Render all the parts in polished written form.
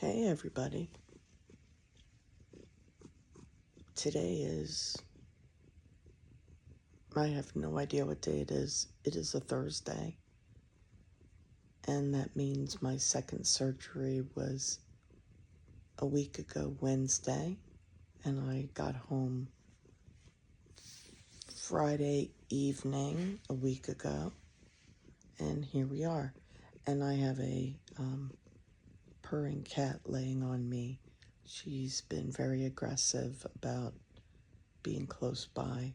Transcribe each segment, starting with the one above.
Hey everybody. Today is, I have no idea what day it is. It is a Thursday. And that means my second surgery was a week ago Wednesday. And I got home Friday evening a week ago. And here we are. And I have a purring cat laying on me. She's been very aggressive about being close by.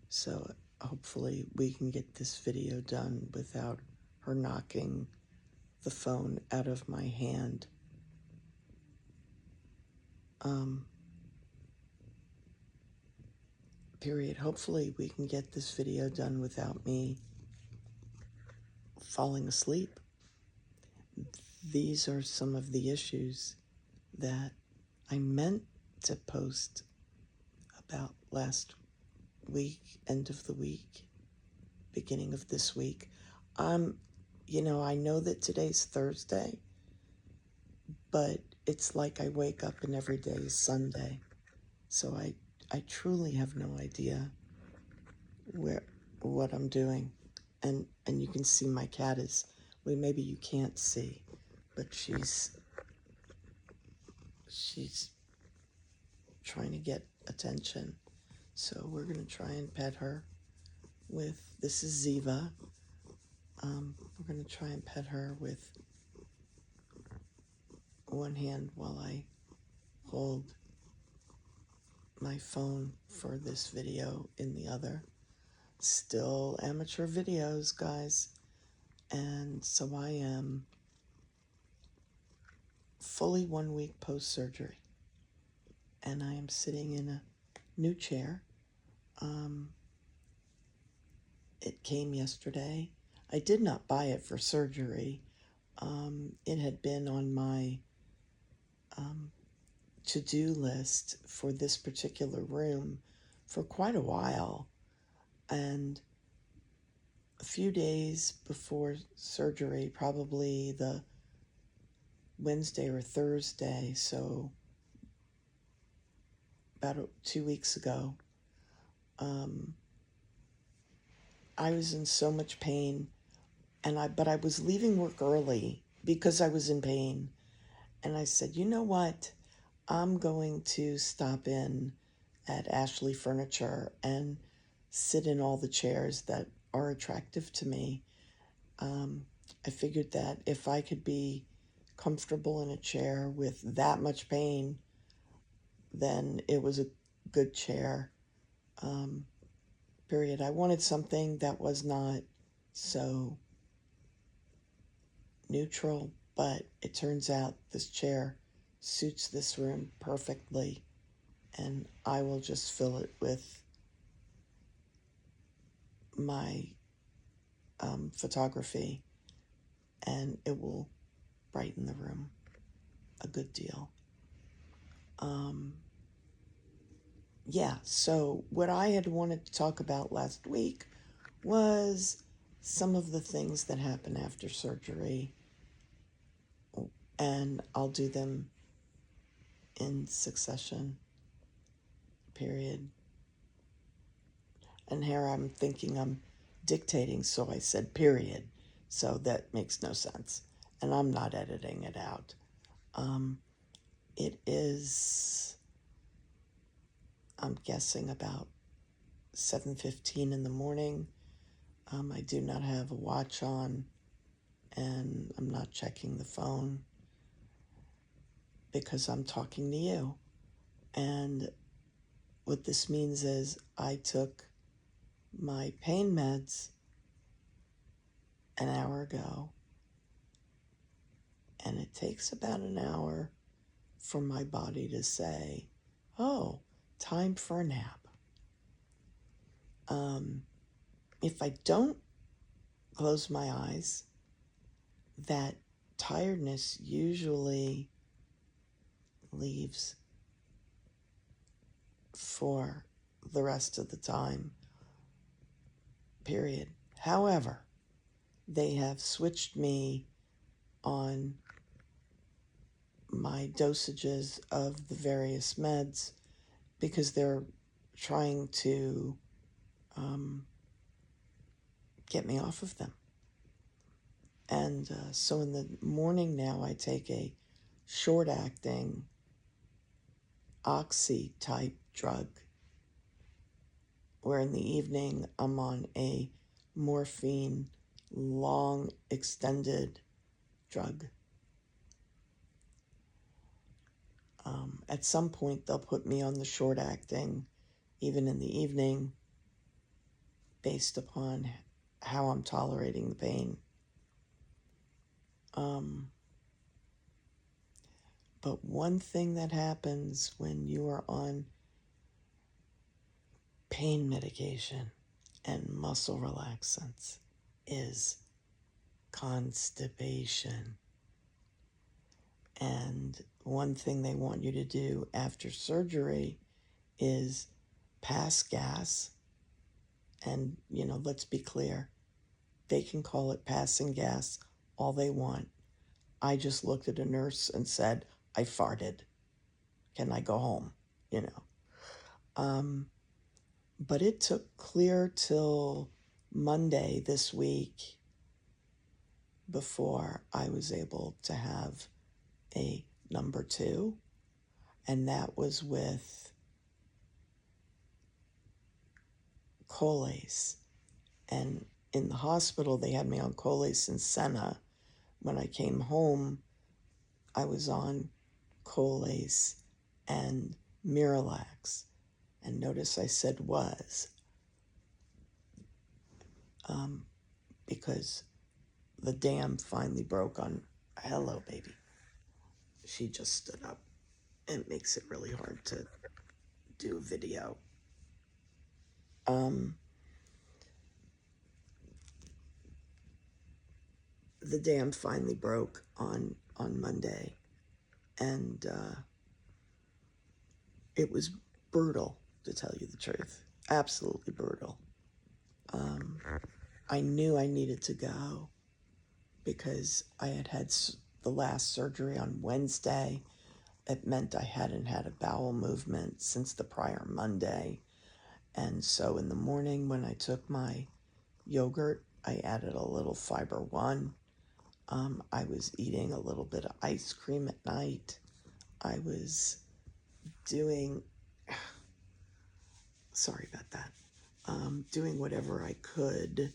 So hopefully we can get this video done without her knocking the phone out of my hand. Period. Hopefully we can get this video done without me falling asleep. These are some of the issues that I meant to post about last week, end of the week, beginning of this week. I know that today's Thursday, but it's like I wake up and every day is Sunday. So I truly have no idea what I'm doing. And you can see my cat is, well, maybe you can't see, but she's trying to get attention. So we're going to try and pet her with, this is Ziva. We're going to try and pet her with one hand while I hold my phone for this video in the other. Still amateur videos, guys. And so I am fully 1 week post-surgery. And I am sitting in a new chair. It came yesterday. I did not buy it for surgery. It had been on my to-do list for this particular room for quite a while. And a few days before surgery, probably the Wednesday or Thursday, so about 2 weeks ago, I was in so much pain, but I was leaving work early because I was in pain. And I said, you know what? I'm going to stop in at Ashley Furniture and sit in all the chairs that are attractive to me. I figured that if I could be comfortable in a chair with that much pain, then it was a good chair. Period. I wanted something that was not so neutral, but it turns out this chair suits this room perfectly, and I will just fill it with my photography, and it will brighten the room a good deal. So what I had wanted to talk about last week was some of the things that happen after surgery, and I'll do them in succession, period. And here I'm thinking I'm dictating, so I said period. So that makes no sense. And I'm not editing it out. It is, I'm guessing, about 7:15 in the morning. I do not have a watch on, and I'm not checking the phone because I'm talking to you. And what this means is I took my pain meds an hour ago, and it takes about an hour for my body to say, oh, time for a nap. If I don't close my eyes, that tiredness usually leaves for the rest of the time, period. However, they have switched me on my dosages of the various meds because they're trying to get me off of them. And so in the morning now, I take a short-acting oxy-type drug, where in the evening I'm on a morphine long extended drug. At some point, they'll put me on the short-acting, even in the evening, based upon how I'm tolerating the pain. But one thing that happens when you are on pain medication and muscle relaxants is constipation. And one thing they want you to do after surgery is pass gas. And, let's be clear, they can call it passing gas all they want. I just looked at a nurse and said, I farted. Can I go home? But it took clear till Monday this week before I was able to have a number 2, and that was with Colace. And in the hospital, they had me on Colace and Senna. When I came home, I was on Colace and Miralax. And notice I said was, because the dam finally broke on, hello, baby. She just stood up. It makes it really hard to do a video. The dam finally broke on Monday, and it was brutal, to tell you the truth. Absolutely brutal. I knew I needed to go because I had the last surgery on Wednesday. It meant I hadn't had a bowel movement since the prior Monday. And so in the morning when I took my yogurt, I added a little Fiber One. I was eating a little bit of ice cream at night. I was doing, sorry about that, doing whatever I could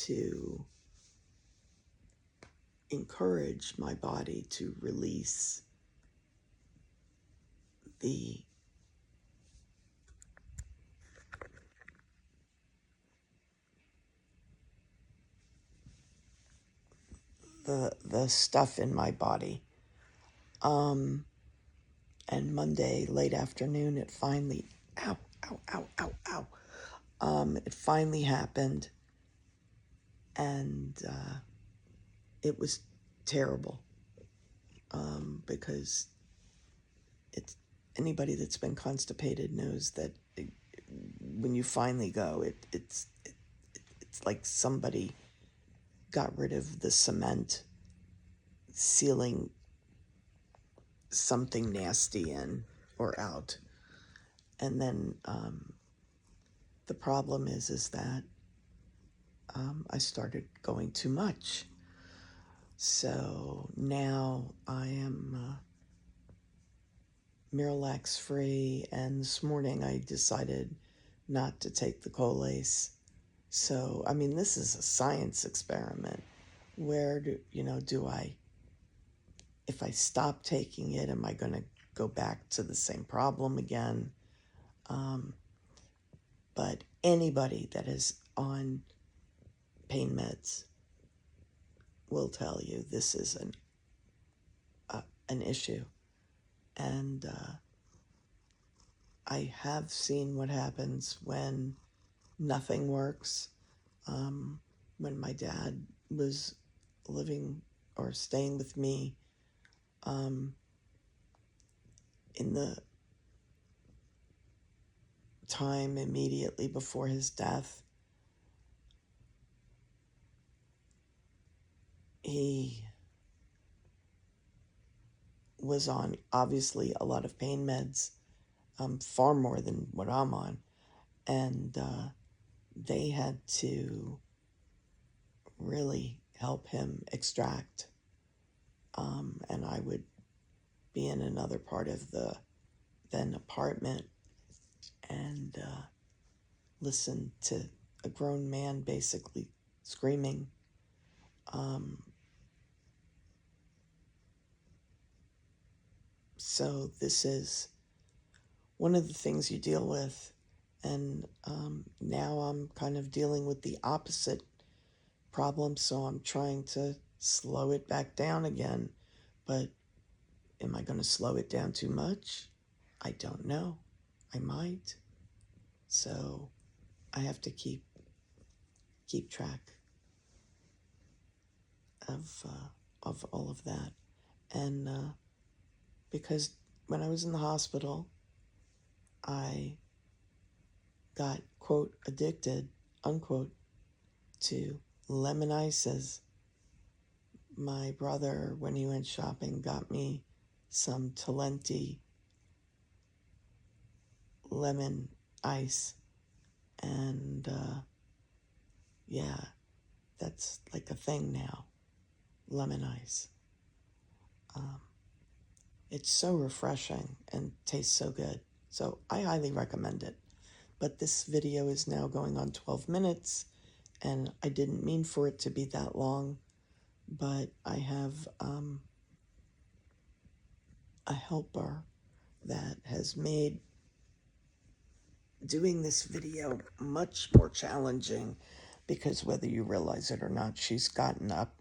to encourage my body to release the stuff in my body. And Monday, late afternoon, it finally, ow, ow, ow, ow, ow. It finally happened, and it was terrible, because anybody that's been constipated knows that when you finally go, it's like somebody got rid of the cement sealing something nasty in or out. And then the problem is that I started going too much. So now I am Miralax free, and this morning I decided not to take the Colace. So, I mean, this is a science experiment. Where do I, if I stop taking it, am I going to go back to the same problem again? But anybody that is on pain meds will tell you this is an issue. And I have seen what happens when nothing works. When my dad was living or staying with me, in the time immediately before his death, he was on obviously a lot of pain meds, far more than what I'm on. And they had to really help him extract. And I would be in another part of the then apartment and listen to a grown man basically screaming. So this is one of the things you deal with. And now I'm kind of dealing with the opposite problem, so I'm trying to slow it back down again. But am I going to slow it down too much? I don't know. I might. So I have to keep track of all of that. And because when I was in the hospital, I got, quote, addicted, unquote, to lemon ices. My brother, when he went shopping, got me some Talenti lemon ice. And yeah, that's like a thing now, lemon ice. It's so refreshing and tastes so good. So I highly recommend it. But this video is now going on 12 minutes, and I didn't mean for it to be that long, but I have a helper that has made doing this video much more challenging, because whether you realize it or not, she's gotten up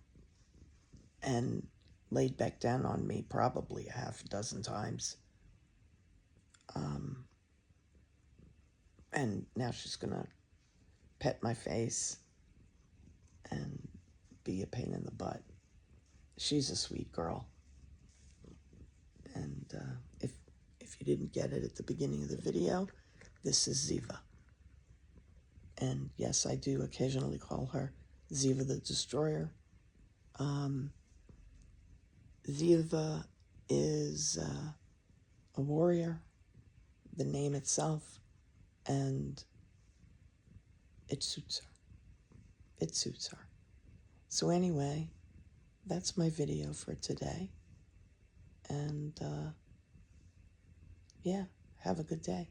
and laid back down on me probably a half a dozen times. And now she's gonna pet my face and be a pain in the butt. She's a sweet girl. And if you didn't get it at the beginning of the video, this is Ziva. And yes, I do occasionally call her Ziva the Destroyer. Ziva is a warrior, the name itself, and it suits her. It suits her. So anyway, that's my video for today. And yeah, have a good day.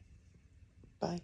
Bye.